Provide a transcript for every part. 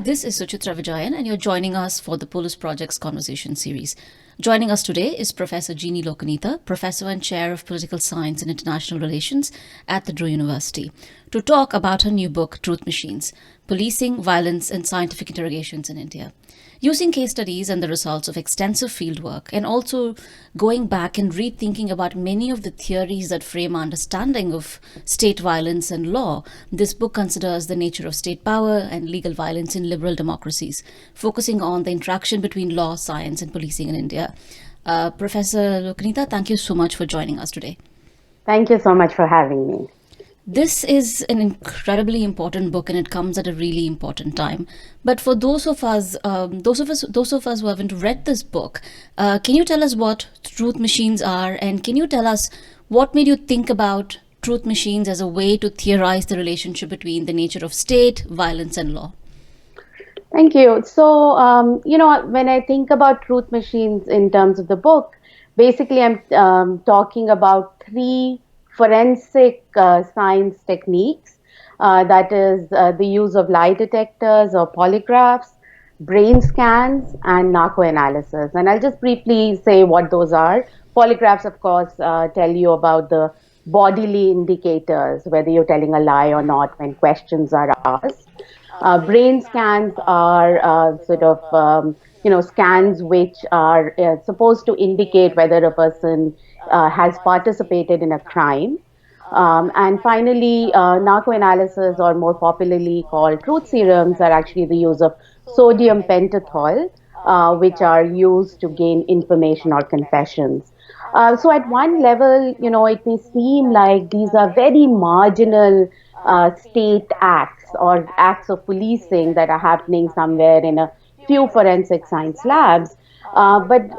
This is Suchitra Vijayan, and you're joining us for the Polis Project's Conversation series. Joining us today is Professor Jinee Lokaneeta, Professor and Chair of Political Science and International Relations at the Drew University, to talk about her new book, Truth Machines: Policing, Violence, and Scientific Interrogations in India. Using case studies and the results of extensive fieldwork, and also going back and rethinking about many of the theories that frame our understanding of state violence and law, this book considers the nature of state power and legal violence in liberal democracies, focusing on the interaction between law, science, and policing in India. Professor Lokaneeta, thank you so much for joining us today. Thank you so much for having me. This is an incredibly important book, and it comes at a really important time. But for those of us who haven't read this book, can you tell us what truth machines are, and can you tell us what made you think about truth machines as a way to theorize the relationship between the nature of state, violence, and law? Thank you. So, when I think about truth machines in terms of the book, basically I'm talking about three forensic science techniques. That is the use of lie detectors or polygraphs, brain scans, and narco-analysis. And I'll just briefly say what those are. Polygraphs, of course, tell you about the bodily indicators, whether you're telling a lie or not when questions are asked. Brain scans are scans which are supposed to indicate whether a person has participated in a crime. And finally, narcoanalysis, or more popularly called truth serums, are actually the use of sodium pentothal, which are used to gain information or confessions. So at one level, it may seem like these are very marginal state acts or acts of policing that are happening somewhere in a few forensic science labs. But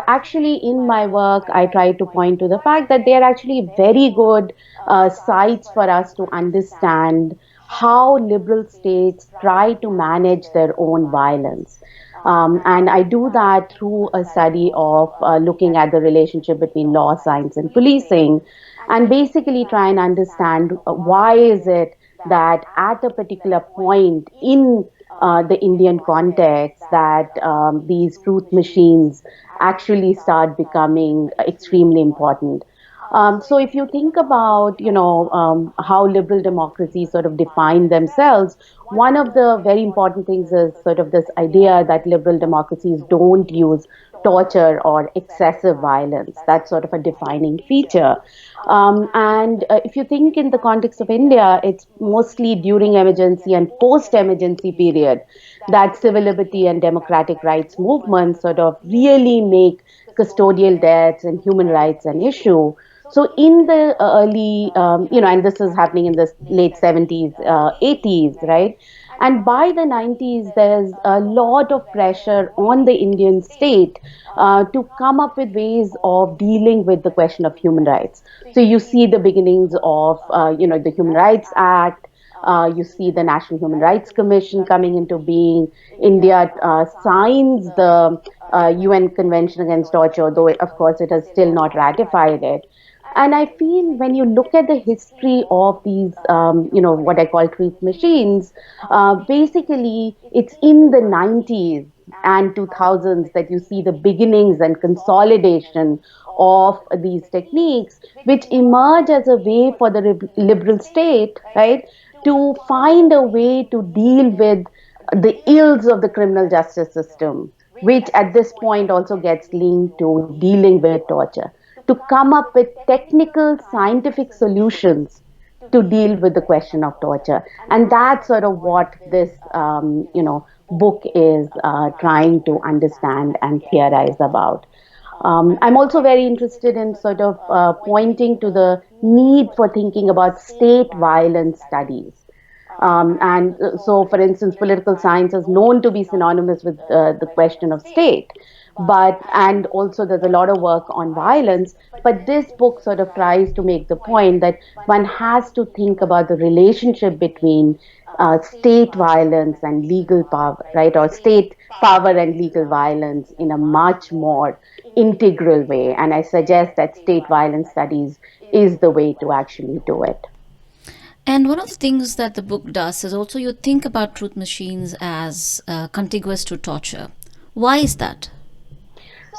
actually, in my work, I try to point to the fact that they are actually very good sites for us to understand how liberal states try to manage their own violence. And I do that through a study of looking at the relationship between law, science, and policing, and basically try and understand why is it that at a particular point in the Indian context that these truth machines actually start becoming extremely important. So if you think about, how liberal democracies sort of define themselves, one of the very important things is sort of this idea that liberal democracies don't use torture or excessive violence. That's sort of a defining feature. And if you think in the context of India, it's mostly during emergency and post-emergency period that civil liberty and democratic rights movements sort of really make custodial deaths and human rights an issue. So in the early, and this is happening in the late 70s, 80s, right? And by the 90s, there's a lot of pressure on the Indian state to come up with ways of dealing with the question of human rights. So you see the beginnings of, the Human Rights Act. You see the National Human Rights Commission coming into being. India signs the UN Convention Against Torture, though, of course, it has still not ratified it. And I feel when you look at the history of these, what I call truth machines, basically it's in the 90s and 2000s that you see the beginnings and consolidation of these techniques, which emerge as a way for the liberal state, right, to find a way to deal with the ills of the criminal justice system, which at this point also gets linked to dealing with torture, to come up with technical scientific solutions to deal with the question of torture. And that's sort of what this, book is trying to understand and theorize about. I'm also very interested in sort of pointing to the need for thinking about state violence studies. And so, for instance, political science is known to be synonymous with the question of state. And also there's a lot of work on violence. But this book sort of tries to make the point that one has to think about the relationship between state violence and legal power, right? Or state power and legal violence in a much more integral way. And I suggest that state violence studies is the way to actually do it. And one of the things that the book does is also you think about truth machines as contiguous to torture. Why is that?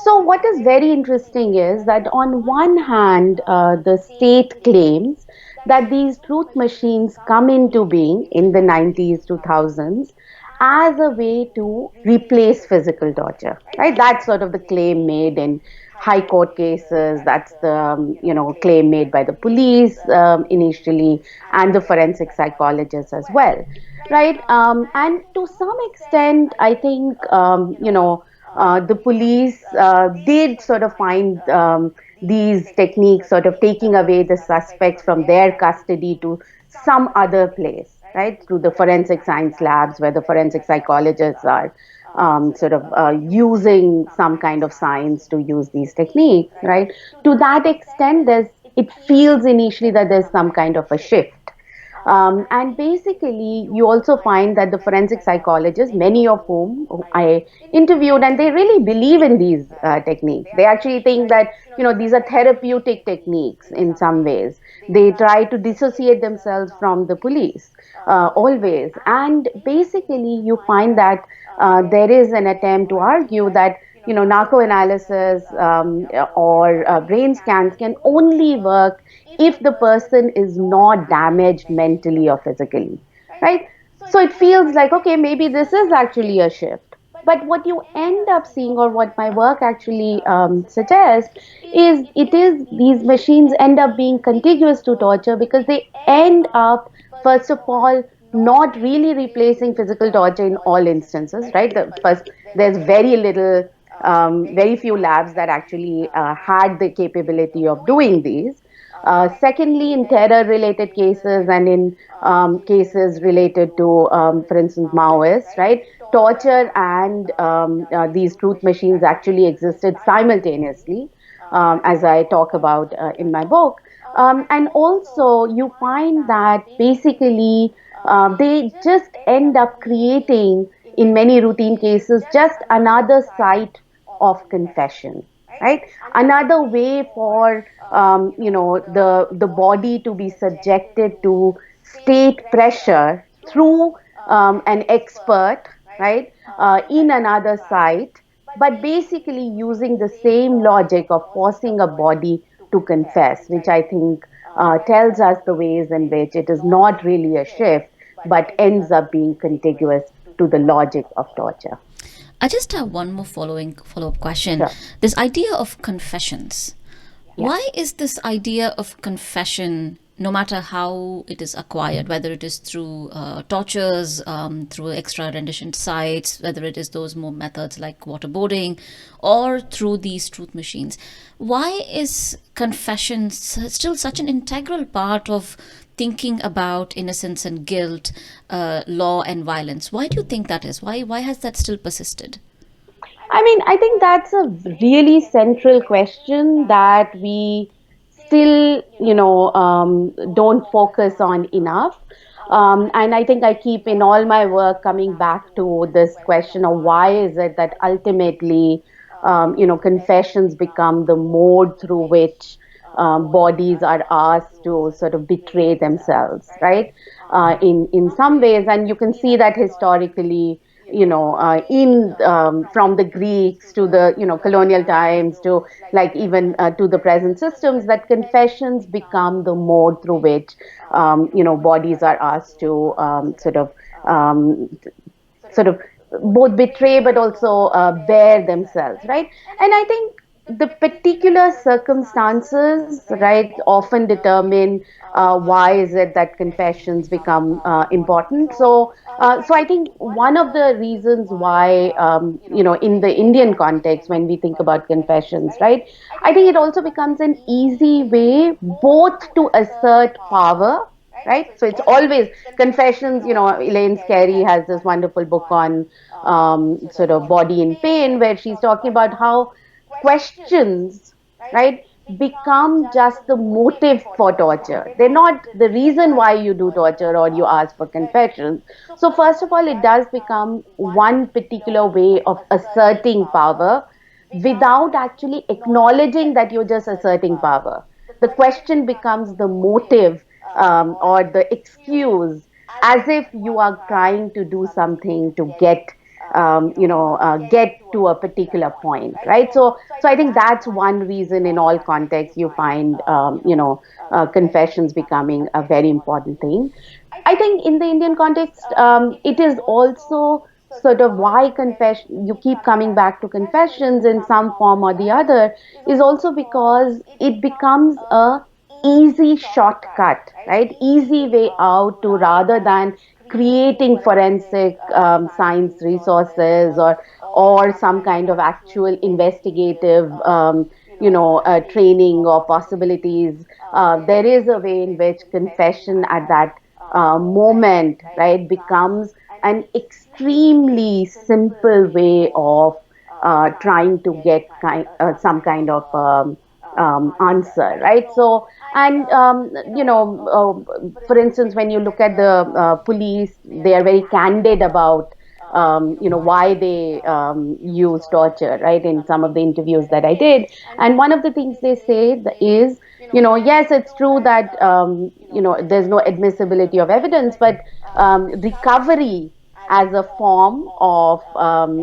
So, what is very interesting is that on one hand, the state claims that these truth machines come into being in the 90s, 2000s as a way to replace physical torture, right? That's sort of the claim made in high court cases. That's the claim made by the police initially, and the forensic psychologists as well, right? And to some extent, I think the police did sort of find these techniques sort of taking away the suspects from their custody to some other place, right? Through the forensic science labs where the forensic psychologists are sort of using some kind of science to use these techniques, right? To that extent, it feels initially that there's some kind of a shift. And basically, you also find that the forensic psychologists, many of whom I interviewed, and they really believe in these techniques. They actually think that these are therapeutic techniques in some ways. They try to dissociate themselves from the police always, and basically, you find that there is an attempt to argue that narco analysis or brain scans can only work if the person is not damaged mentally or physically, right? So it feels like, okay, maybe this is actually a shift. But what you end up seeing, or what my work actually suggests, is these machines end up being contiguous to torture because they end up, first of all, not really replacing physical torture in all instances, right? First, there's very little, very few labs that actually had the capability of doing these. Secondly, in terror related cases and in cases related to, for instance, Maoists, right? Torture and these truth machines actually existed simultaneously, as I talk about in my book. And also, you find that basically they just end up creating, in many routine cases, just another site of confession, right? Another way for the body to be subjected to state pressure through an expert, right, in another site, but basically using the same logic of forcing a body to confess, which I think tells us the ways in which it is not really a shift, but ends up being contiguous to the logic of torture. I just have one more follow up question. Sure. This idea of confessions. Yeah. Why is this idea of confession, no matter how it is acquired, whether it is through tortures, through extra rendition sites, whether it is those more methods like waterboarding, or through these truth machines, why is confession still such an integral part of thinking about innocence and guilt, law and violence? Why do you think that is? Why has that still persisted? I mean, I think that's a really central question that we still, don't focus on enough. And I think I keep in all my work coming back to this question of why is it that ultimately, confessions become the mode through which bodies are asked to sort of betray themselves, right? In some ways, and you can see that historically, in from the Greeks to the colonial times to like even to the present systems, that confessions become the mode through which bodies are asked to um, sort of both betray but also bear themselves, right? And I think the particular circumstances, right, often determine why is it that confessions become important. So I think one of the reasons why, in the Indian context, when we think about confessions, right, I think it also becomes an easy way both to assert power, right? So it's always confessions. Elaine Scarry has this wonderful book on sort of body in pain, where she's talking about how questions, right, become just the motive for torture. They're not the reason why you do torture or you ask for confessions. So, first of all, it does become one particular way of asserting power without actually acknowledging that you're just asserting power. The question becomes the motive or the excuse, as if you are trying to do something to get to a particular point, right? So I think that's one reason in all contexts you find, confessions becoming a very important thing. I think in the Indian context, it is also sort of why confession, you keep coming back to confessions in some form or the other, is also because it becomes a easy shortcut, right? Easy way out to, rather than creating forensic science resources, or some kind of actual investigative training or possibilities. There is a way in which confession at that moment, right, becomes an extremely simple way of trying to get some kind of answer, right? So, and for instance, when you look at the police, they are very candid about why they use torture, right? In some of the interviews that I did, and one of the things they say is, yes, it's true that there's no admissibility of evidence, but recovery as a form of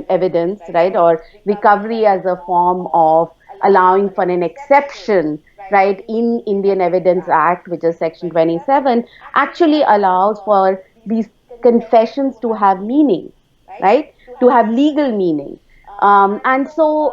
evidence, right, or recovery as a form of allowing for an exception, right, in Indian Evidence Act, which is Section 27, actually allows for these confessions to have meaning, right, to have legal meaning. And so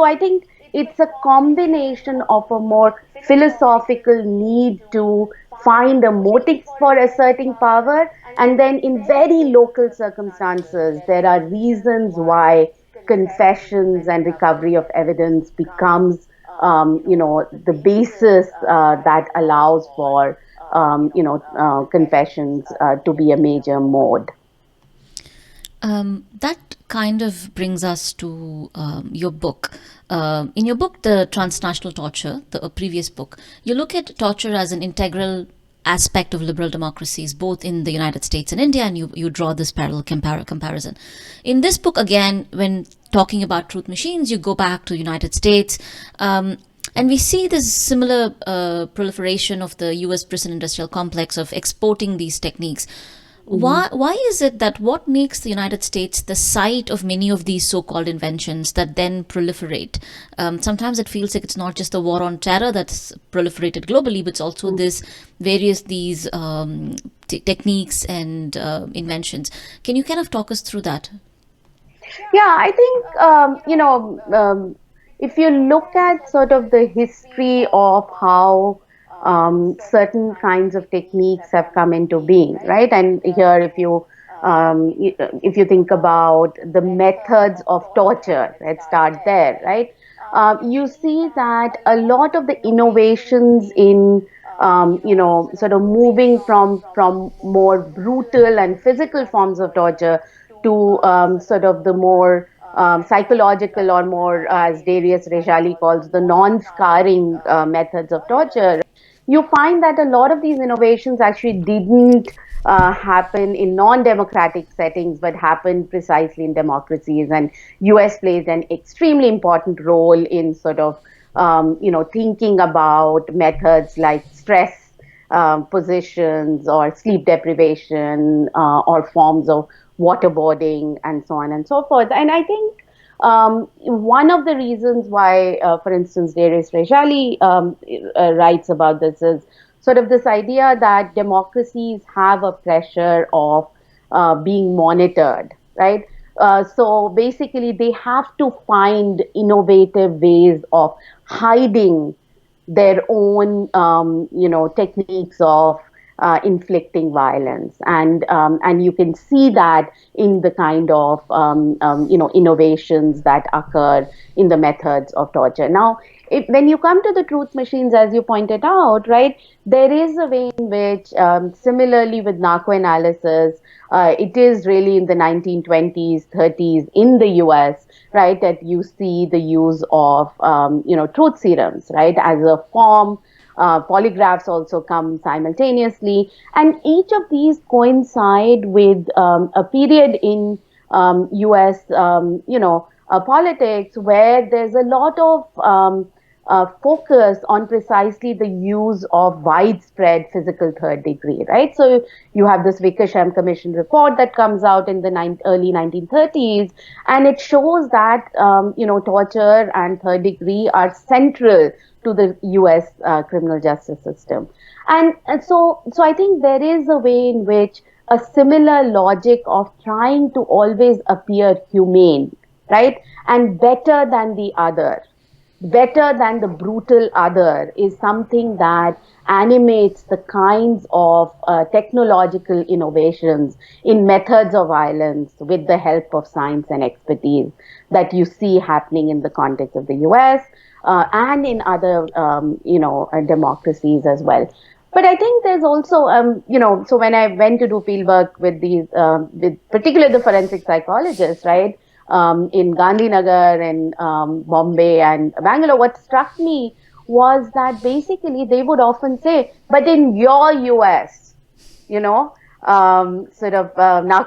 I think it's a combination of a more philosophical need to find a motive for asserting power, and then in very local circumstances, there are reasons why confessions and recovery of evidence becomes, the basis that allows for, confessions to be a major mode. That kind of brings us to your book. In your book, The Transnational Torture, the previous book, you look at torture as an integral aspect of liberal democracies, both in the United States and India, and you draw this parallel comparison. In this book, again, when talking about truth machines, you go back to the United States. And we see this similar proliferation of the US prison industrial complex of exporting these techniques. Why is it that what makes the United States the site of many of these so-called inventions that then proliferate? Sometimes it feels like it's not just the war on terror that's proliferated globally, but it's also this various these techniques and inventions. Can you kind of talk us through that? Yeah, I think, if you look at sort of the history of how certain kinds of techniques have come into being, right? And here, if you think about the methods of torture, let's start there, right? You see that a lot of the innovations in sort of moving from more brutal and physical forms of torture to sort of the more psychological, or more, as Darius Rejali calls, the non-scarring methods of torture. You find that a lot of these innovations actually didn't happen in non-democratic settings, but happened precisely in democracies. And US plays an extremely important role in sort of thinking about methods like stress positions, or sleep deprivation, or forms of waterboarding, and so on and so forth. And I think one of the reasons why, for instance, Darius Rejali writes about this is sort of this idea that democracies have a pressure of being monitored, right? So basically, they have to find innovative ways of hiding their own, techniques of inflicting violence, and you can see that in the kind of innovations that occur in the methods of torture. Now, when you come to the truth machines, as you pointed out, right, there is a way in which, similarly with narco analysis, it is really in the 1920s, 30s in the US, right, that you see the use of, truth serums, right, as a form. Polygraphs also come simultaneously, and each of these coincide with a period in US, politics, where there's a lot of focus on precisely the use of widespread physical third degree, right? So you have this Wickersham Commission report that comes out in the early 1930s, and it shows that torture and third degree are central to the U.S. Criminal justice system, and so I think there is a way in which a similar logic of trying to always appear humane, right, and better than the other, better than the brutal other, is something that animates the kinds of technological innovations in methods of violence with the help of science and expertise that you see happening in the context of the US and in other, democracies as well. But I think there's also, so when I went to do fieldwork with with particularly the forensic psychologists, right, in Gandhinagar and Bombay and Bangalore, what struck me was that basically they would often say, but in your US, narco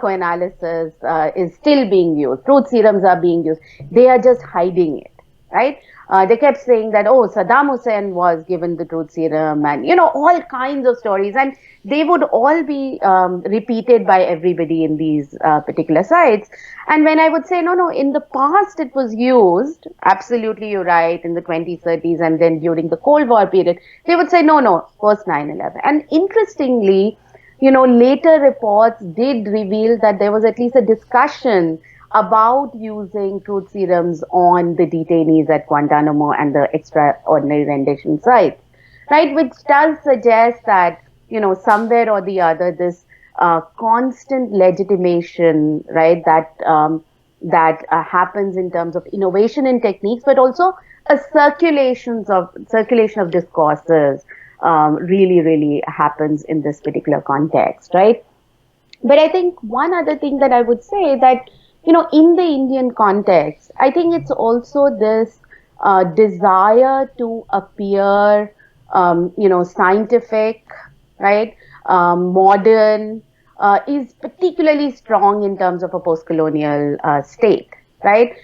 analysis is still being used. Truth serums are being used. They are just hiding it, right? They kept saying that, oh, Saddam Hussein was given the truth serum, and, all kinds of stories. And they would all be repeated by everybody in these particular sites. And when I would say, no, in the past it was used, absolutely you're right, in the 20s, 30s, and then during the Cold War period, they would say, no, post 9/11. And interestingly, later reports did reveal that there was at least a discussion about using truth serums on the detainees at Guantanamo and the extraordinary rendition sites, right? Which does suggest that, somewhere or the other, this constant legitimation, right, that happens in terms of innovation in techniques, but also a circulation of discourses really, really happens in this particular context, right? But I think one other thing that I would say that, in the Indian context, I think it's also this desire to appear, scientific, right, modern, is particularly strong in terms of a postcolonial state, right?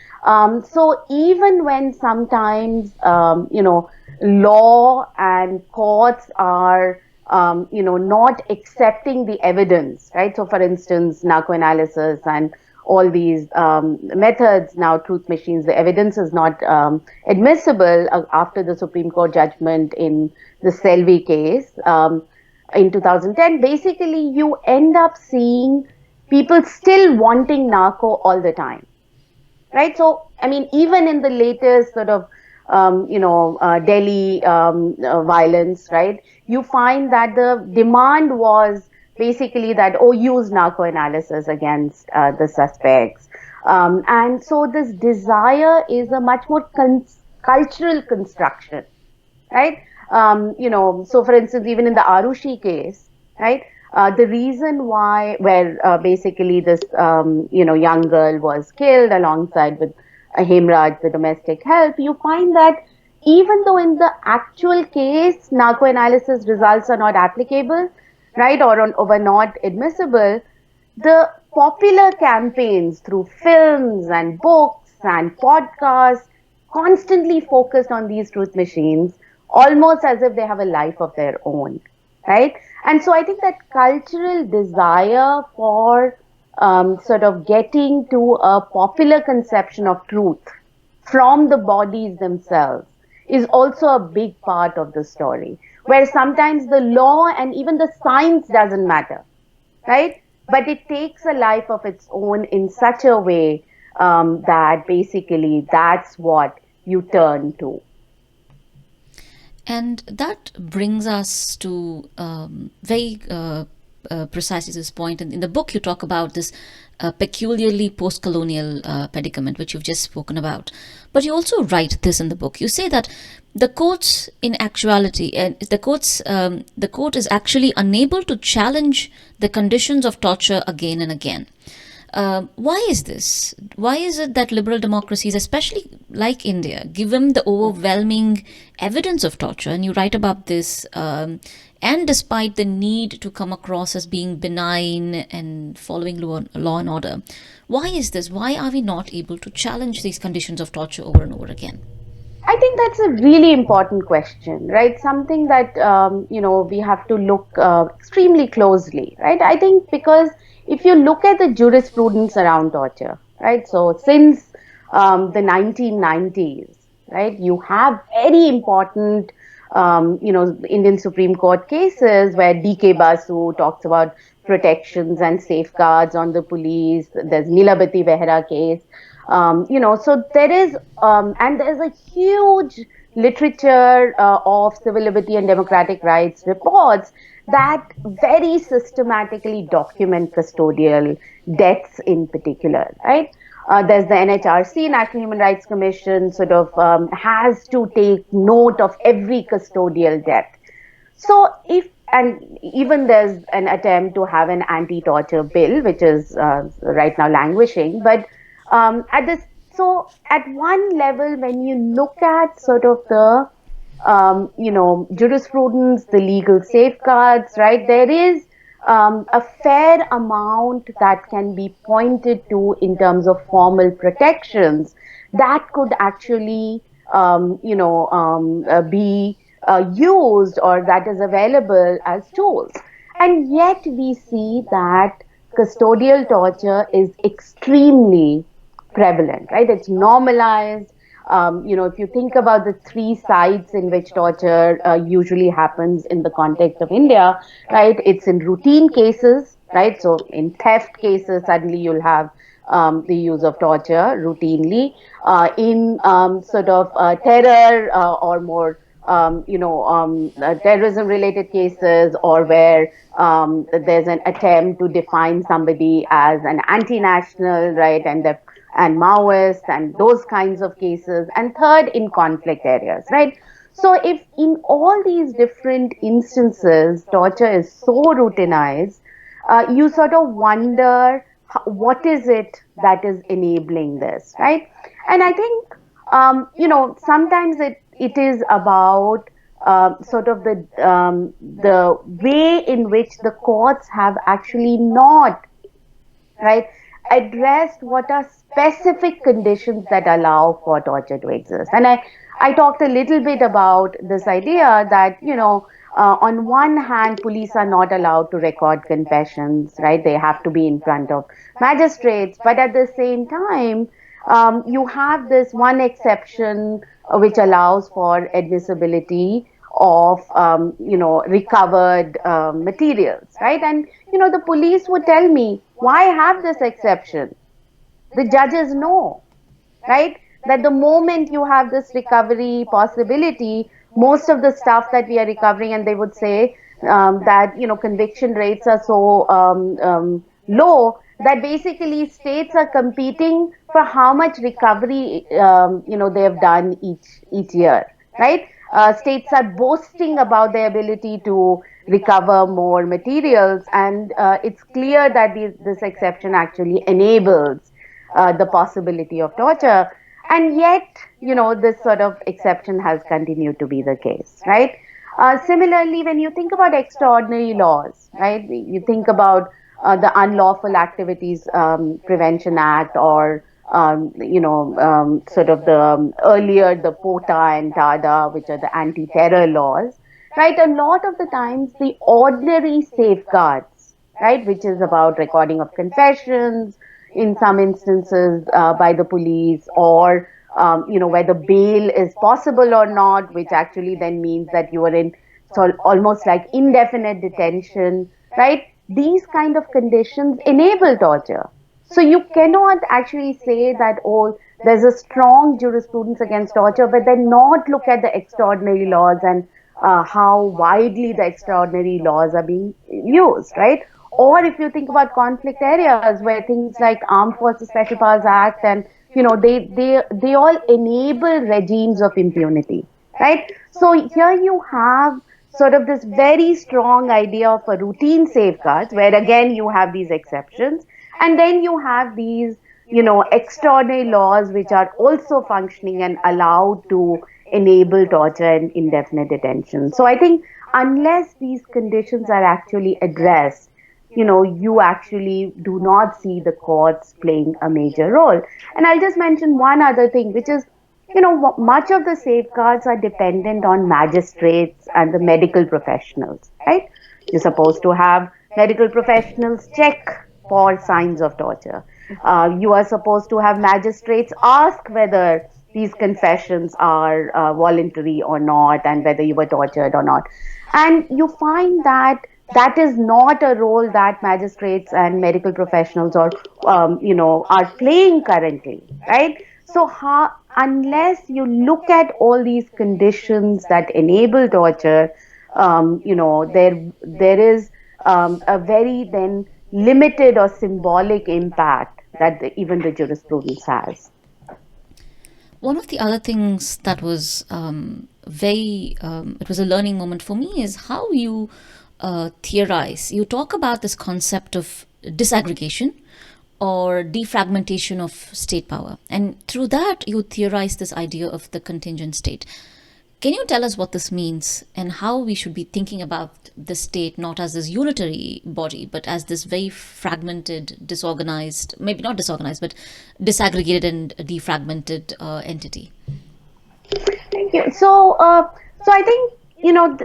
So even when sometimes, law and courts are not accepting the evidence, right? So, for instance, narco analysis and all these methods, now truth machines, the evidence is not admissible after the Supreme Court judgment in the Selvi case in 2010. Basically, you end up seeing people still wanting narco all the time, right? So, I mean, even in the latest sort of Delhi violence, right, you find that the demand was basically that, use narco analysis against the suspects. And so this desire is a much more cultural construction, right? So for instance, even in the Arushi case, right, the reason why, where basically this, young girl was killed alongside with Hemraj, the domestic help, you find that even though in the actual case, narco analysis results are not applicable, right, or were not admissible, the popular campaigns through films and books and podcasts constantly focused on these truth machines, almost as if they have a life of their own, right? And so I think that cultural desire for sort of getting to a popular conception of truth from the bodies themselves is also a big part of the story, where sometimes the law and even the science doesn't matter, right? But it takes a life of its own in such a way that basically that's what you turn to. And that brings us to very precisely this point. And in the book, you talk about this peculiarly post-colonial predicament, which you've just spoken about. But you also write this in the book. You say that the courts, in actuality, the court is actually unable to challenge the conditions of torture again and again. Why is this? Why is it that liberal democracies, especially like India, given the overwhelming evidence of torture, and you write about this, and despite the need to come across as being benign and following law and order, why is this? Why are we not able to challenge these conditions of torture over and over again? I think that's a really important question, right? Something that we have to look extremely closely, right? I think because if you look at the jurisprudence around torture, right? So since the 1990s, right, you have very important, Indian Supreme Court cases where D.K. Basu talks about protections and safeguards on the police. There's Nilabati Behra case. So there is, and there's a huge literature of civil liberty and democratic rights reports that very systematically document custodial deaths in particular, right? There's the NHRC, National Human Rights Commission, sort of has to take note of every custodial death. So if and even there's an attempt to have an anti-torture bill, which is right now languishing. But at this, so at one level, when you look at sort of the jurisprudence, the legal safeguards, right? There is a fair amount that can be pointed to in terms of formal protections that could actually, be used or that is available as tools. And yet we see that custodial torture is extremely prevalent, right? It's normalized. If you think about the three sites in which torture usually happens in the context of India, right? It's in routine cases, right? So in theft cases, suddenly you'll have the use of torture routinely. In sort of terror or more terrorism related cases, or where there's an attempt to define somebody as an anti-national, right, and Maoist and those kinds of cases. And third, in conflict areas, right? So if in all these different instances torture is so routinized, you sort of wonder what is it that is enabling this, right? And I think sometimes it is about sort of the way in which the courts have actually not, right, addressed what are specific conditions that allow for torture to exist. And I talked a little bit about this idea that, on one hand, police are not allowed to record confessions, right? They have to be in front of magistrates. But at the same time, you have this one exception which allows for admissibility of recovered materials, right? And the police would tell me, why have this exception? The judges know, right, that the moment you have this recovery possibility, most of the stuff that we are recovering, and they would say that conviction rates are so low that basically states are competing for how much recovery they have done each year, right? States are boasting about their ability to recover more materials, and it's clear that this exception actually enables the possibility of torture. And yet, this sort of exception has continued to be the case, right? Similarly, when you think about extraordinary laws, right, you think about the Unlawful Activities Prevention Act, or sort of the earlier the POTA and TADA, which are the anti-terror laws, right? A lot of the times, the ordinary safeguards, right, which is about recording of confessions, in some instances by the police, or whether bail is possible or not, which actually then means that you are in almost like indefinite detention, right? These kind of conditions enable torture. So you cannot actually say that, oh, there's a strong jurisprudence against torture, but then not look at the extraordinary laws and how widely the extraordinary laws are being used, right? Or if you think about conflict areas where things like Armed Forces Special Powers Act and they all enable regimes of impunity, right? So here you have sort of this very strong idea of a routine safeguards, where again you have these exceptions, and then you have these extraordinary laws which are also functioning and allowed to enable torture and indefinite detention. So I think unless these conditions are actually addressed, you actually do not see the courts playing a major role. And I'll just mention one other thing, which is much of the safeguards are dependent on magistrates and the medical professionals, right? You're supposed to have medical professionals check for signs of torture. You are supposed to have magistrates ask whether these confessions are voluntary or not, and whether you were tortured or not. And you find that that is not a role that magistrates and medical professionals are playing currently, right? So unless you look at all these conditions that enable torture, there is a very then limited or symbolic impact that even the jurisprudence has. One of the other things that was it was a learning moment for me is how you theorize. You talk about this concept of disaggregation or defragmentation of state power. And through that, you theorize this idea of the contingent state. Can you tell us what this means and how we should be thinking about the state not as this unitary body, but as this very fragmented, disorganized, maybe not disorganized, but disaggregated and defragmented entity? Thank you. So I think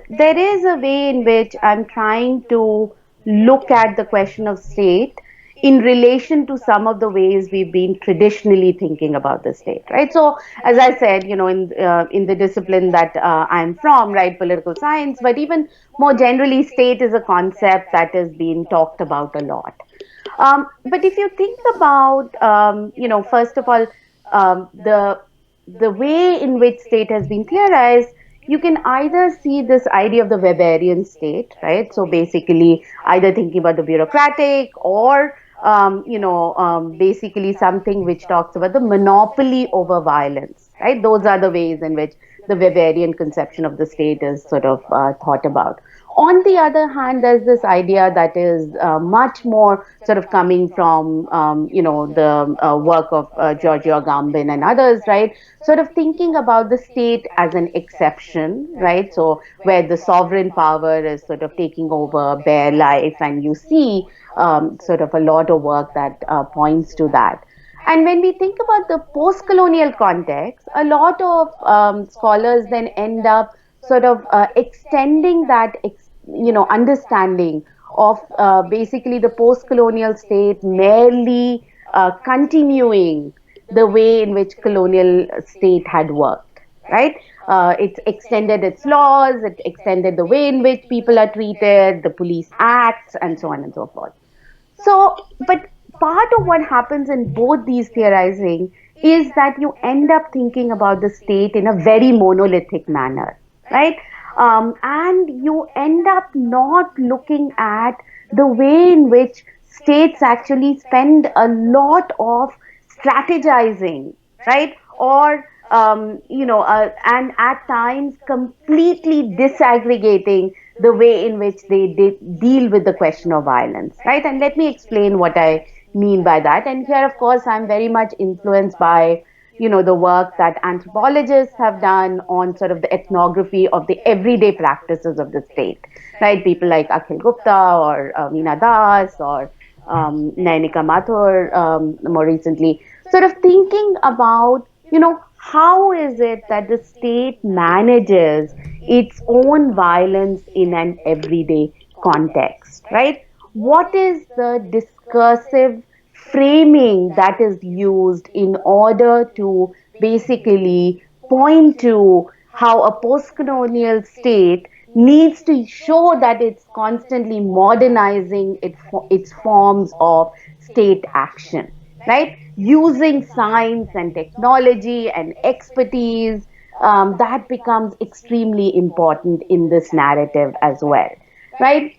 there is a way in which I'm trying to look at the question of state in relation to some of the ways we've been traditionally thinking about the state, right? So, as I said, in the discipline that I'm from, right, political science, but even more generally, state is a concept that has been talked about a lot. But if you think about, first of all, the way in which state has been theorized, you can either see this idea of the Weberian state, right? So basically, either thinking about the bureaucratic or basically something which talks about the monopoly over violence, right? Those are the ways in which the Weberian conception of the state is sort of thought about. On the other hand, there's this idea that is much more sort of coming from, the work of Giorgio Agamben and others, right? Sort of thinking about the state as an exception, right? So where the sovereign power is sort of taking over bare life, and you see sort of a lot of work that points to that. And when we think about the post-colonial context, a lot of scholars then end up sort of extending that, understanding of basically the post-colonial state merely continuing the way in which colonial state had worked, right? It extended its laws, it extended the way in which people are treated, the police acts, and so on and so forth. So, but part of what happens in both these theorizing is that you end up thinking about the state in a very monolithic manner, right? And you end up not looking at the way in which states actually spend a lot of strategizing, right? Or and at times completely disaggregating the way in which they deal with the question of violence, right? And let me explain what I mean by that. And here, of course, I'm very much influenced by, the work that anthropologists have done on sort of the ethnography of the everyday practices of the state, right? People like Akhil Gupta or Meena Das or Nainika Mathur more recently, sort of thinking about, how is it that the state manages its own violence in an everyday context, right? What is the discursive framing that is used in order to basically point to how a post-colonial state needs to show that it's constantly modernizing its forms of state action, right? Using science and technology and expertise, that becomes extremely important in this narrative as well, right?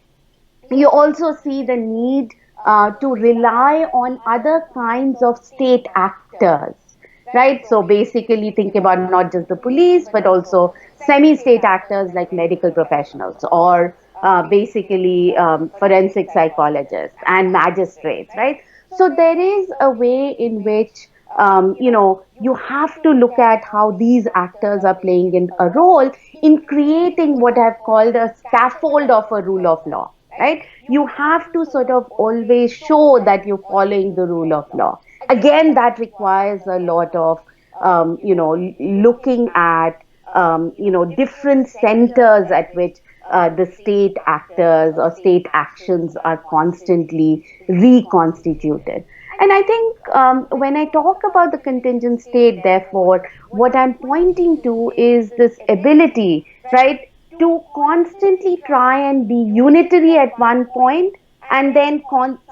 You also see the need to rely on other kinds of state actors, right? So basically, think about not just the police, but also semi-state actors like medical professionals or basically forensic psychologists and magistrates, right? So there is a way in which you have to look at how these actors are playing in a role in creating what I've called a scaffold of a rule of law, right? You have to sort of always show that you're following the rule of law. Again, that requires a lot of looking at, different centers at which the state actors or state actions are constantly reconstituted. And I think when I talk about the contingent state, therefore, what I'm pointing to is this ability, right, to constantly try and be unitary at one point and then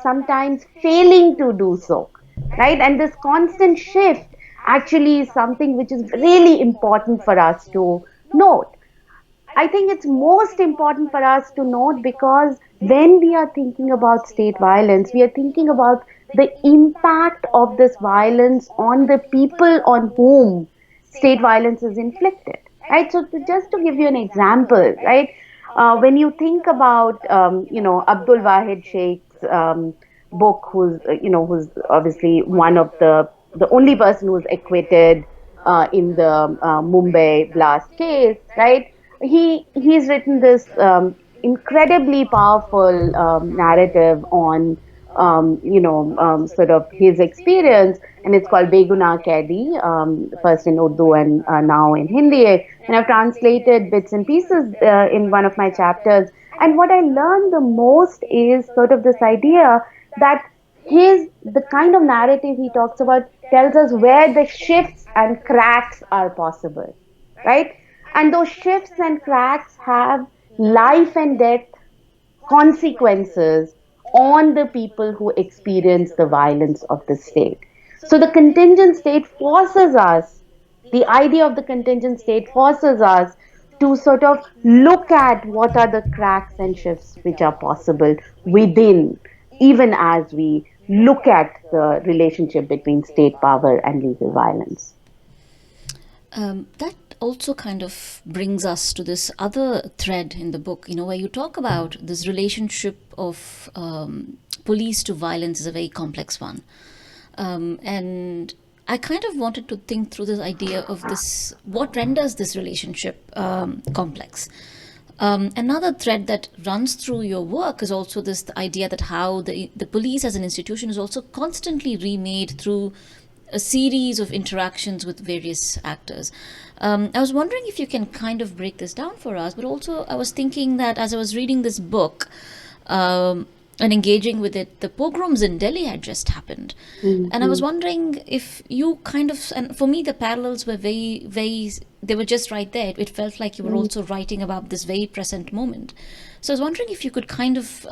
sometimes failing to do so, right? And this constant shift actually is something which is really important for us to note. I think it's most important for us to note because when we are thinking about state violence, we are thinking about the impact of this violence on the people on whom state violence is inflicted, right? So, just to give you an example, right? When you think about, Abdul Wahid Sheikh's book, who's obviously one of the only person who was acquitted in the Mumbai blast case, right? He's written this incredibly powerful narrative on sort of his experience, and it's called Beguna Kaidi, first in Urdu and now in Hindi. And I've translated bits and pieces in one of my chapters. And what I learned the most is sort of this idea that the kind of narrative he talks about tells us where the shifts and cracks are possible, right? And those shifts and cracks have life and death consequences on the people who experience the violence of the state. So the contingent state forces us, the idea of the contingent state forces us to sort of look at what are the cracks and shifts which are possible within, even as we look at the relationship between state power and legal violence. That also kind of brings us to this other thread in the book, where you talk about this relationship of police to violence is a very complex one. And I kind of wanted to think through this idea of this, what renders this relationship complex. Another thread that runs through your work is also this the idea that how the police as an institution is also constantly remade through a series of interactions with various actors. I was wondering if you can kind of break this down for us, but also I was thinking that as I was reading this book and engaging with it, the pogroms in Delhi had just happened. Mm-hmm. And I was wondering if you kind of, and for me, the parallels were very, very, they were just right there. It felt like you were also writing about this very present moment. So I was wondering if you could kind of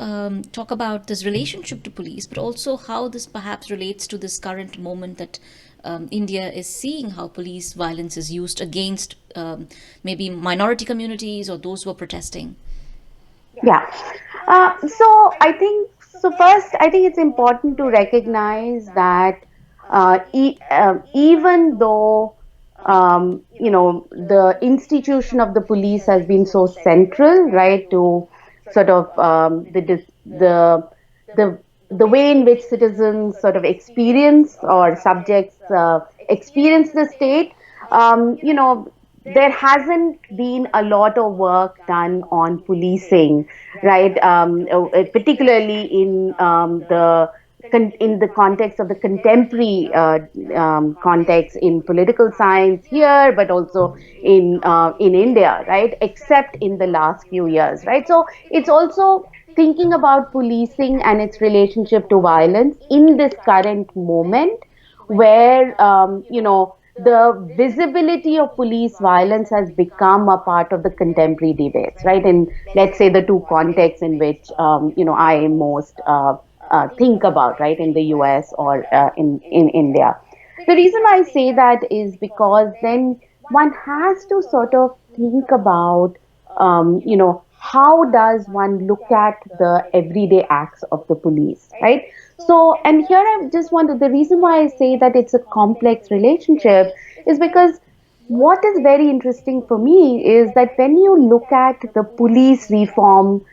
talk about this relationship to police, but also how this perhaps relates to this current moment that India is seeing, how police violence is used against maybe minority communities or those who are protesting. Yeah. First, I think it's important to recognize that even though the institution of the police has been so central, right, to sort of the way in which citizens sort of experience or subjects experience the state, there hasn't been a lot of work done on policing, right? Particularly in the context of the contemporary context in political science here, but also in India, right? Except in the last few years, right? So it's also thinking about policing and its relationship to violence in this current moment, where the visibility of police violence has become a part of the contemporary debates, right? In, let's say, the two contexts in which I most think about, right, in the US or in India. The reason why I say that is because then one has to sort of think about, how does one look at the everyday acts of the police, right? So, and here I just wanted, the reason why I say that it's a complex relationship is because what is very interesting for me is that when you look at the police reform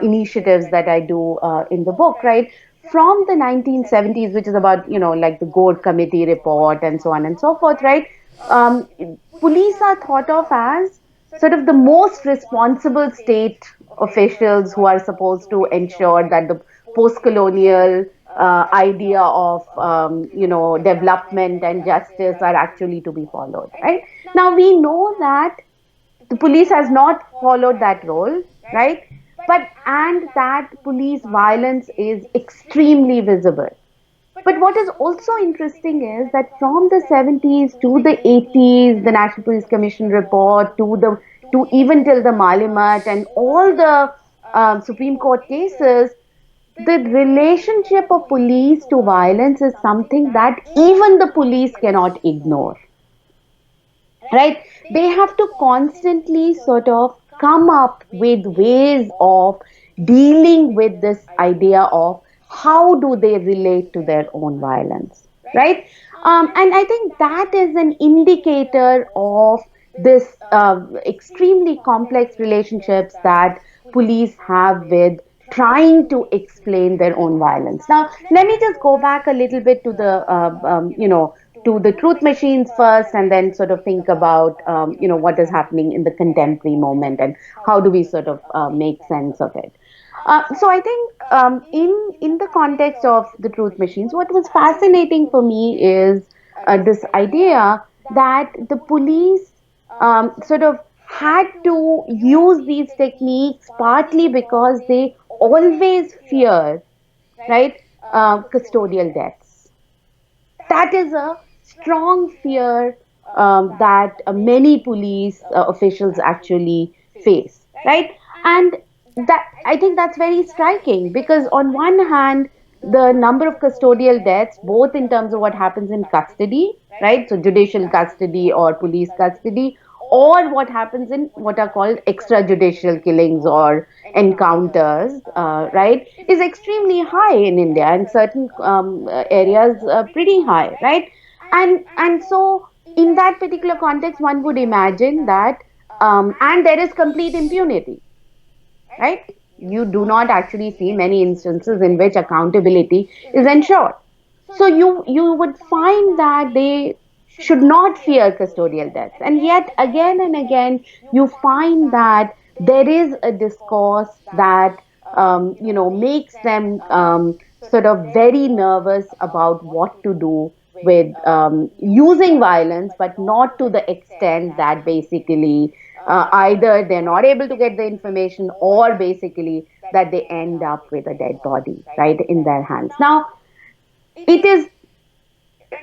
initiatives that I do in the book, right, from the 1970s, which is about, like the Gore Committee report and so on and so forth, right, police are thought of as sort of the most responsible state officials who are supposed to ensure that the postcolonial idea of development and justice are actually to be followed, right? Now we know that the police has not followed that role, right? But and that police violence is extremely visible. But what is also interesting is that from the 70s to the 80s, the National Police Commission report to even till the Malimat and all the Supreme Court cases, the relationship of police to violence is something that even the police cannot ignore, right? They have to constantly sort of come up with ways of dealing with this idea of how do they relate to their own violence, right? And I think that is an indicator of this extremely complex relationships that police have with trying to explain their own violence. Now, let me just go back a little bit to the to the truth machines first, and then sort of think about what is happening in the contemporary moment and how do we sort of make sense of it. So I think in the context of the truth machines, what was fascinating for me is this idea that the police sort of had to use these techniques partly because they always fear, right, custodial deaths. That is a strong fear that many police officials actually face, right? And that I think that's very striking because on one hand, the number of custodial deaths, both in terms of what happens in custody, right? So judicial custody or police custody, or what happens in what are called extrajudicial killings or encounters, right, is extremely high in India and certain areas pretty high, right? And so in that particular context, one would imagine that, and there is complete impunity, right? You do not actually see many instances in which accountability is ensured. So you would find that they should not fear custodial deaths. And yet again and again, you find that there is a discourse that makes them sort of very nervous about what to do with using violence, but not to the extent that basically either they're not able to get the information or basically that they end up with a dead body right in their hands. Now, it is,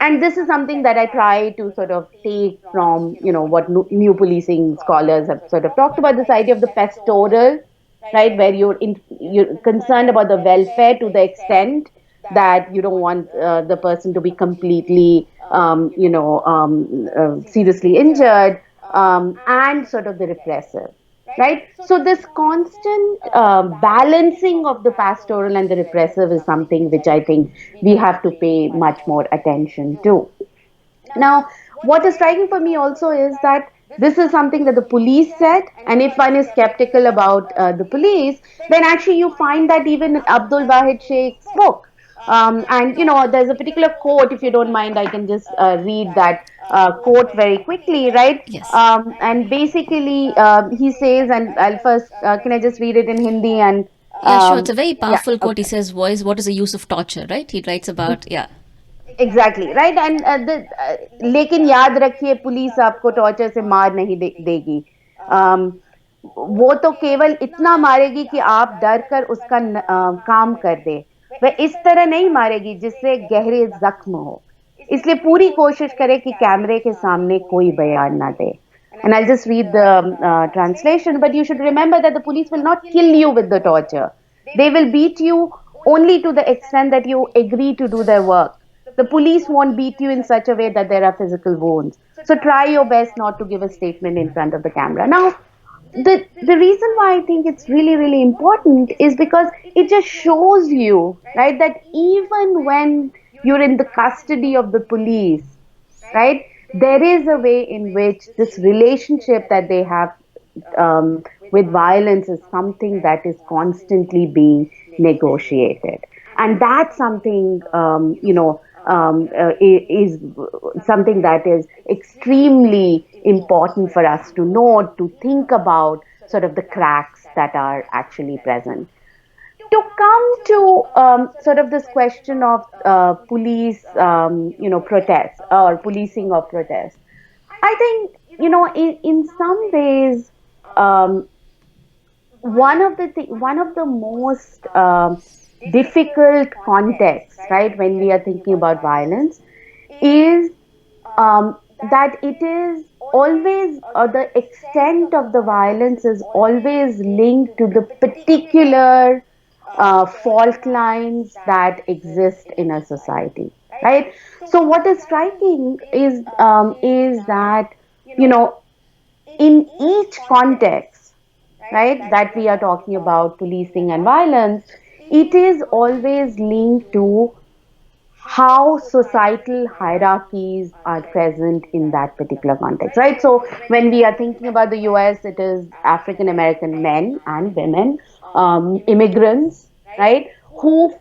and this is something that I try to sort of take from what new policing scholars have sort of talked about, this idea of the pastoral, right, where you're concerned about the welfare to the extent that you don't want the person to be completely seriously injured, and sort of the repressive, right? So this constant balancing of the pastoral and the repressive is something which I think we have to pay much more attention to. Now, what is striking for me also is that this is something that the police said, and if one is skeptical about the police, then actually you find that even in Abdul Wahid Sheikh's book. And there's a particular quote, if you don't mind, I can just read that quote very quickly, right? Yes. And basically, he says, and I'll first, can I just read it in Hindi? And Yeah, sure. It's a very yeah, powerful quote. He okay. says, "Voice, what is the use of torture?" Right? He writes about, yeah. Exactly right and लेकिन याद रखिए police आपको torture से मार नहीं देगी. um, वो तो केवल इतना मारेगी कि आप डर कर उसका काम कर दे. वह इस तरह नहीं मारेगी जिससे गहरे जख्म हो. इसलिए पूरी कोशिश करे कि कैमरे के सामने कोई बयान ना दे. And I'll just read the translation, but you should remember that the police will not kill you with the torture. They will beat you only to the extent that you agree to do their work. The police won't beat you in such a way that there are physical wounds. So try your best not to give a statement in front of the camera. Now, the reason why I think it's really, really important is because it just shows you, right, that even when you're in the custody of the police, right, there is a way in which this relationship that they have with violence is something that is constantly being negotiated. And that's something, is something that is extremely important for us to know, to think about sort of the cracks that are actually present. To come to sort of this question of police, protests or policing of protests, I think, in some ways, um, one of the most difficult contexts, right, when we are thinking about violence, is that it is always, the extent of the violence is always linked to the particular fault lines that exist in a society, right? So what is striking is that, you know in each context, right, that we are talking about policing and violence, it is always linked to how societal hierarchies are present in that particular context, right? So when we are thinking about the US, it is African American men and women, immigrants, right, who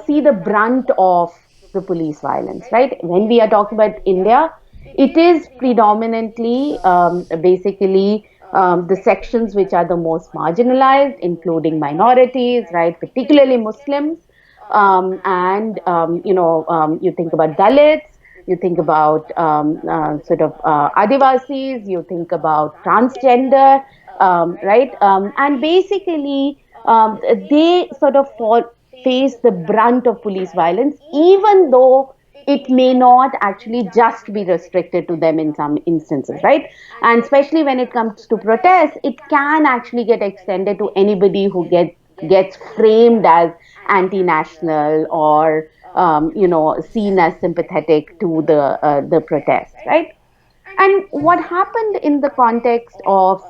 see the brunt of the police violence, right? When we are talking about India, it is predominantly, basically, the sections which are the most marginalized, including minorities, right, particularly Muslims, and you think about Dalits, you think about sort of Adivasis, you think about transgender, right, and basically, they sort of face the brunt of police violence, even though it may not actually just be restricted to them in some instances, right? And especially when it comes to protests, it can actually get extended to anybody who gets framed as anti-national or seen as sympathetic to the protest, right? And what happened in the context of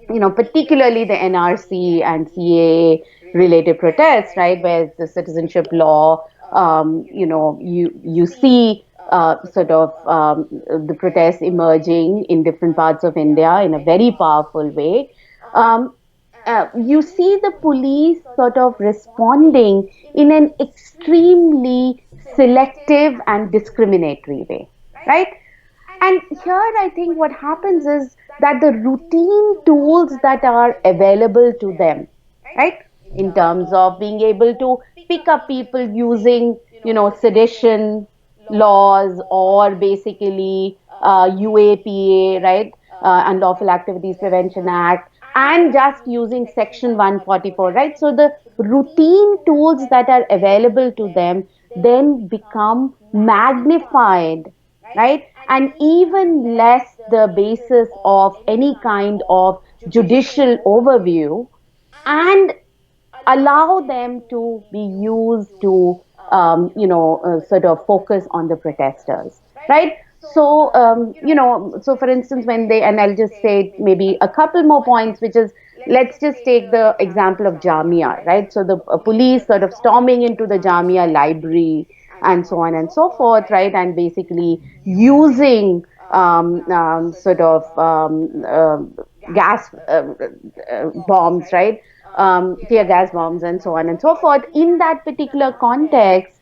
particularly the NRC and CAA related protests, right, where the citizenship law, you see sort of the protests emerging in different parts of India in a very powerful way. Um, you see the police sort of responding in an extremely selective and discriminatory way, right? And here I think what happens is that the routine tools that are available to them, right, in terms of being able to pick up people using, sedition laws or basically UAPA, right, Unlawful Activities Prevention Act, and just using Section 144, right? So the routine tools that are available to them then become magnified, right? And even less the basis of any kind of judicial overview, and allow them to be used to, sort of focus on the protesters, right? So, so for instance, when they, and I'll just say maybe a couple more points, which is, let's just take the example of Jamia, right? So the police sort of storming into the Jamia library and so on and so forth, right? And basically using sort of gas bombs, right? Tear gas bombs and so on and so forth, in that particular context,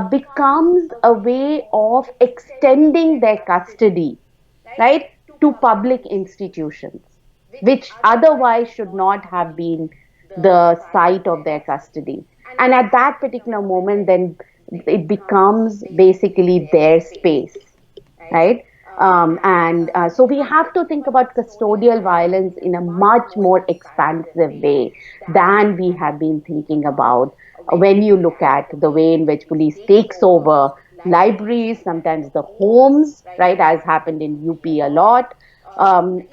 becomes a way of extending their custody, right, to public institutions, which otherwise should not have been the site of their custody. And at that particular moment, then it becomes basically their space, right? And so we have to think about custodial violence in a much more expansive way than we have been thinking about when you look at the way in which police takes over libraries, sometimes the homes, right, as happened in UP a lot,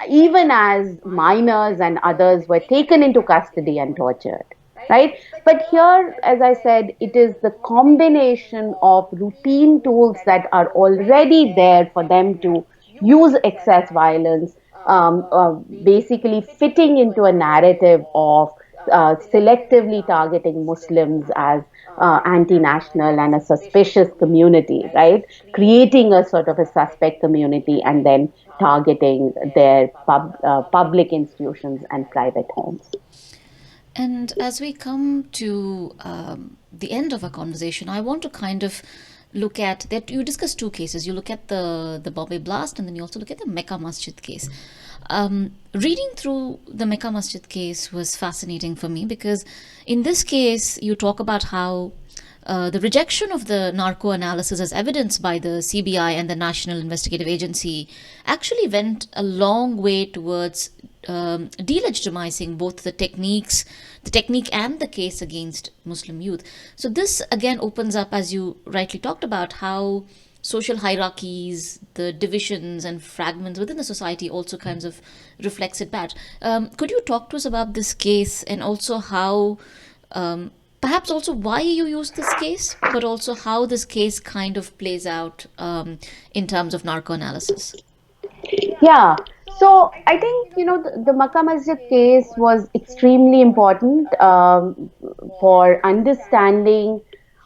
even as minors and others were taken into custody and tortured, right? But here, as I said, it is the combination of routine tools that are already there for them to use excess violence, basically fitting into a narrative of selectively targeting Muslims as anti-national and a suspicious community, right? Creating a sort of a suspect community and then targeting their public institutions and private homes. And as we come to the end of our conversation, I want to kind of look at that, you discuss two cases. You look at the Bombay blast, and then you also look at the Mecca Masjid case. Reading through the Mecca Masjid case was fascinating for me because in this case you talk about how the rejection of the narco analysis as evidenced by the CBI and the National Investigative Agency actually went a long way towards delegitimizing both the technique and the case against Muslim youth. So this again opens up, as you rightly talked about, how social hierarchies, the divisions and fragments within the society also kinds of reflects it back. Could you talk to us about this case and also how, perhaps also why you use this case, but also how this case kind of plays out in terms of narco analysis? Yeah. So I think, the Makkah Masjid case was extremely important for understanding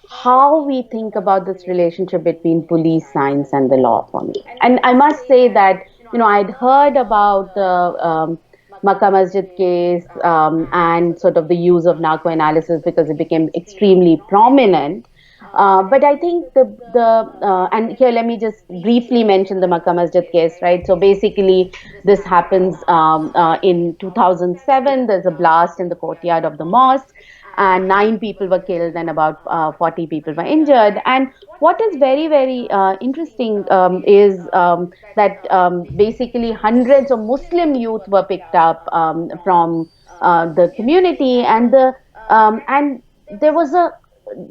how we think about this relationship between police science and the law for me. And I must say that, I'd heard about the Makkah Masjid case and sort of the use of narco analysis because it became extremely prominent. But I think and here let me just briefly mention the Makkah Masjid case, right? So basically, this happens in 2007. There's a blast in the courtyard of the mosque, and 9 people were killed and about 40 people were injured. And what is very, very interesting is that basically hundreds of Muslim youth were picked up from the community, and there was a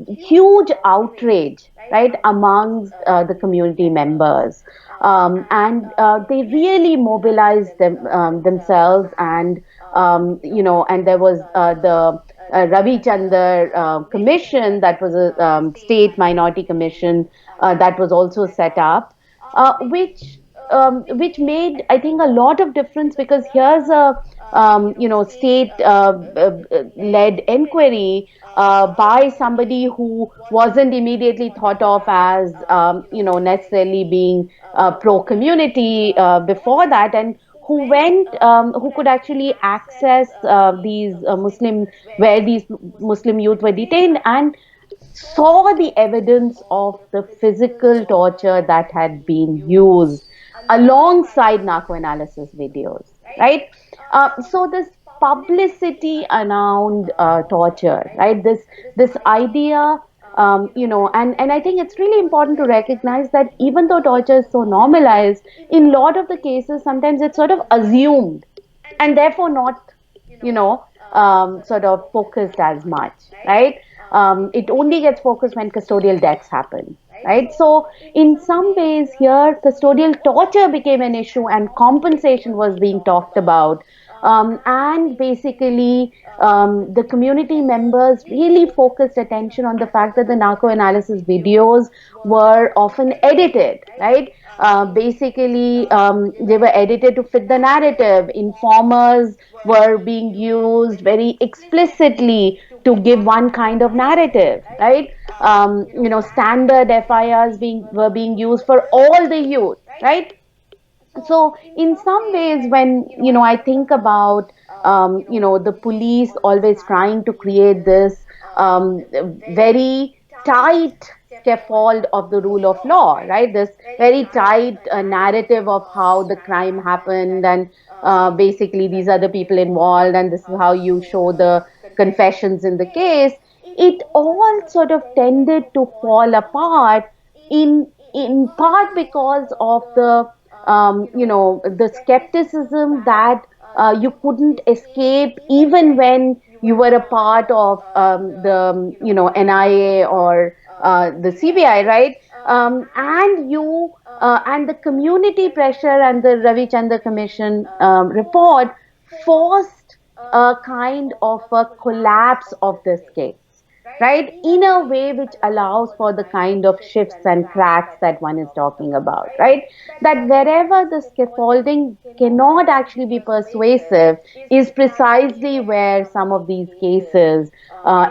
huge outrage, right, amongst the community members. And they really mobilized themselves, and there was the Ravi Chandar commission, that was a state minority commission that was also set up, which made, I think, a lot of difference, because here's a state led inquiry by somebody who wasn't immediately thought of as necessarily being pro community before that, and who could actually access these where these Muslim youth were detained, and saw the evidence of the physical torture that had been used alongside narco analysis videos, right? So this publicity around torture, right? This idea, and I think it's really important to recognize that even though torture is so normalized, in a lot of the cases, sometimes it's sort of assumed and therefore not, sort of focused as much, right? It only gets focused when custodial deaths happen, right? So, in some ways, here, custodial torture became an issue and compensation was being talked about. And basically, the community members really focused attention on the fact that the narco analysis videos were often edited, right? Basically, they were edited to fit the narrative. Informers were being used very explicitly to give one kind of narrative, right? Standard FIRs were being used for all the youth, right? So in some ways, when I think about the police always trying to create this very tight scaffold of the rule of law, right? This very tight narrative of how the crime happened, and basically these are the people involved, and this is how you show the confessions in the case. It all sort of tended to fall apart, in part because of the skepticism that you couldn't escape even when you were a part of the NIA or the CBI, right? And the community pressure and the Ravi Chandra Commission report forced a kind of a collapse of this case, right? In a way which allows for the kind of shifts and cracks that one is talking about, right? That wherever the scaffolding cannot actually be persuasive is precisely where some of these cases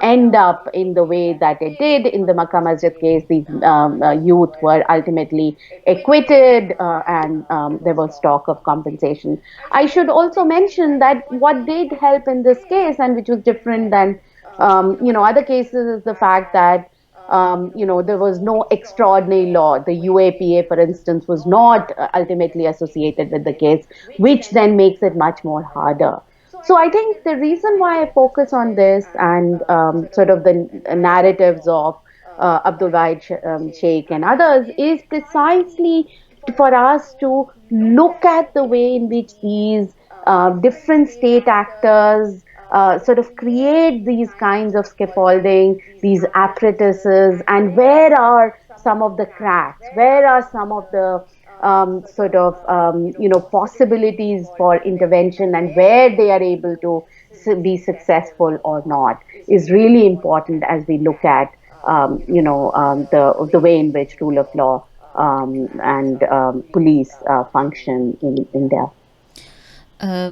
end up in the way that it did. In the Makkah Masjid case, these youth were ultimately acquitted, and there was talk of compensation. I should also mention that what did help in this case, and which was different than other cases, is the fact that there was no extraordinary law. The UAPA, for instance, was not ultimately associated with the case, which then makes it much more harder. So I think the reason why I focus on this and sort of the narratives of Abdul Wahid Sheikh and others is precisely for us to look at the way in which these different state actors sort of create these kinds of scaffolding, these apparatuses, and where are some of the cracks, where are some of the possibilities for intervention, and where they are able to be successful or not is really important as we look at the way in which rule of law and police function in India. Uh,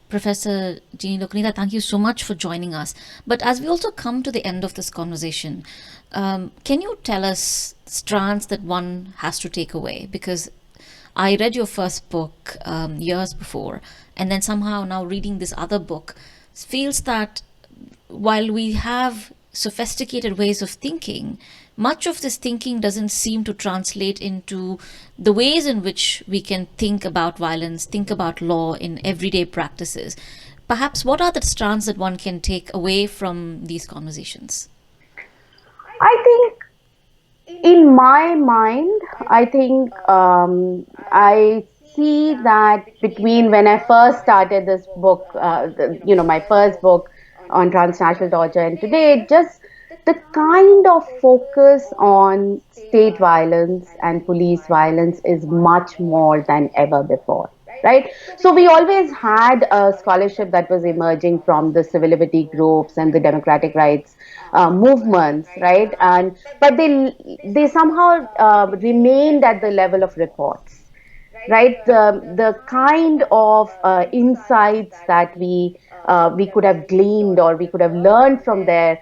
Professor Jinee Lokaneeta, thank you so much for joining us. But as we also come to the end of this conversation, can you tell us strands that one has to take away? Because I read your first book years before, and then somehow now reading this other book feels that while we have sophisticated ways of thinking, much of this thinking doesn't seem to translate into the ways in which we can think about violence, think about law in everyday practices. Perhaps what are the strands that one can take away from these conversations? I think, in my mind, I think I see that between when I first started this book, my first book on transnational torture, and today, just the kind of focus on state violence and police violence is much more than ever before. Right. So we always had a scholarship that was emerging from the civil liberty groups and the democratic rights movements, right? And but they somehow remained at the level of reports, right? The kind of insights that we could have gleaned or we could have learned from there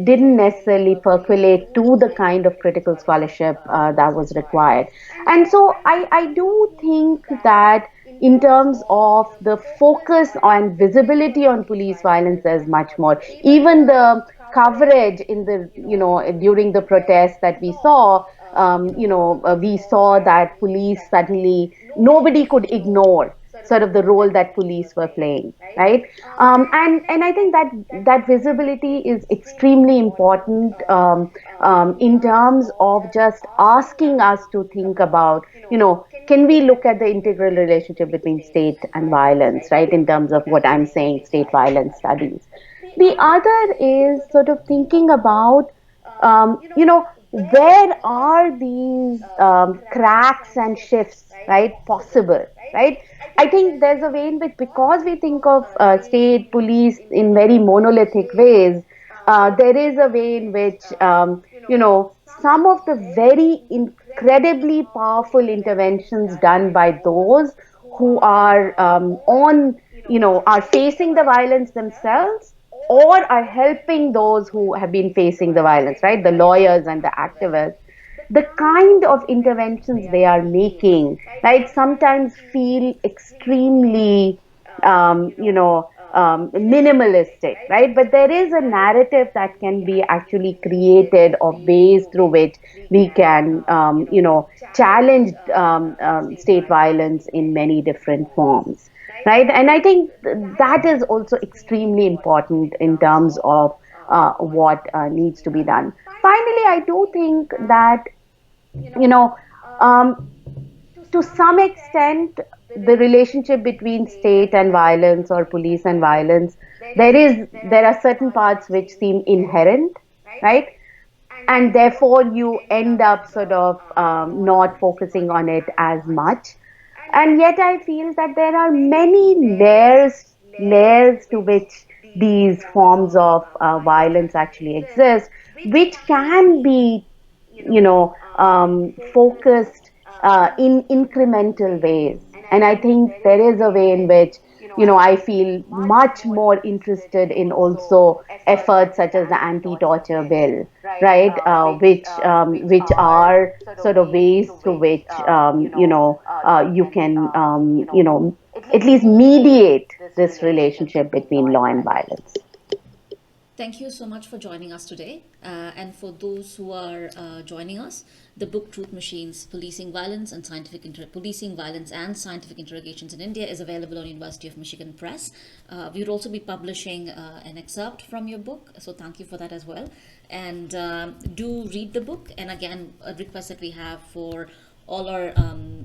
didn't necessarily percolate to the kind of critical scholarship that was required. And so I do think that in terms of the focus on visibility on police violence, there's much more. Even the coverage in the, during the protests that we saw, we saw that police suddenly, nobody could ignore sort of the role that police were playing, right? And I think that visibility is extremely important in terms of just asking us to think about, can we look at the integral relationship between state and violence, right? In terms of what I'm saying, state violence studies. The other is sort of thinking about, where are these cracks and shifts, right, possible, right? I think there's a way in which, because we think of state police in very monolithic ways, there is a way in which, some of the very incredibly powerful interventions done by those who are are facing the violence themselves or are helping those who have been facing the violence, right? The lawyers and the activists. The kind of interventions they are making, right, sometimes feel extremely, minimalistic, right? But there is a narrative that can be actually created of ways through which we can, challenge state violence in many different forms, right? And I think that is also extremely important in terms of what needs to be done. Finally, I do think that, you know, um, to some extent, the relationship between state and violence or police and violence, there are certain parts which seem inherent, right? And therefore you end up sort of not focusing on it as much. And yet I feel that there are many layers to which these forms of violence actually exist, which can be, focused in incremental ways. And I think there is a way in which, I feel much more interested in also efforts such as the anti-torture bill, right? Which are sort of ways through which, you can, at least mediate this relationship between law and violence. Thank you so much for joining us today. And for those who are joining us, the book Truth Machines: Policing Violence and Scientific Interrogations in India is available on University of Michigan Press. We would also be publishing an excerpt from your book, so thank you for that as well. And do read the book. And again, a request that we have for all our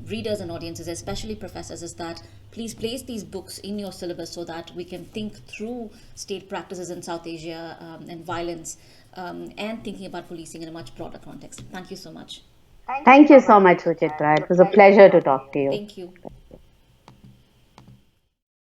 readers and audiences, especially professors, is that please place these books in your syllabus so that we can think through state practices in South Asia and violence and thinking about policing in a much broader context. Thank you so much. Thank you so much, Suchitra. It was a pleasure to talk to you. Thank you.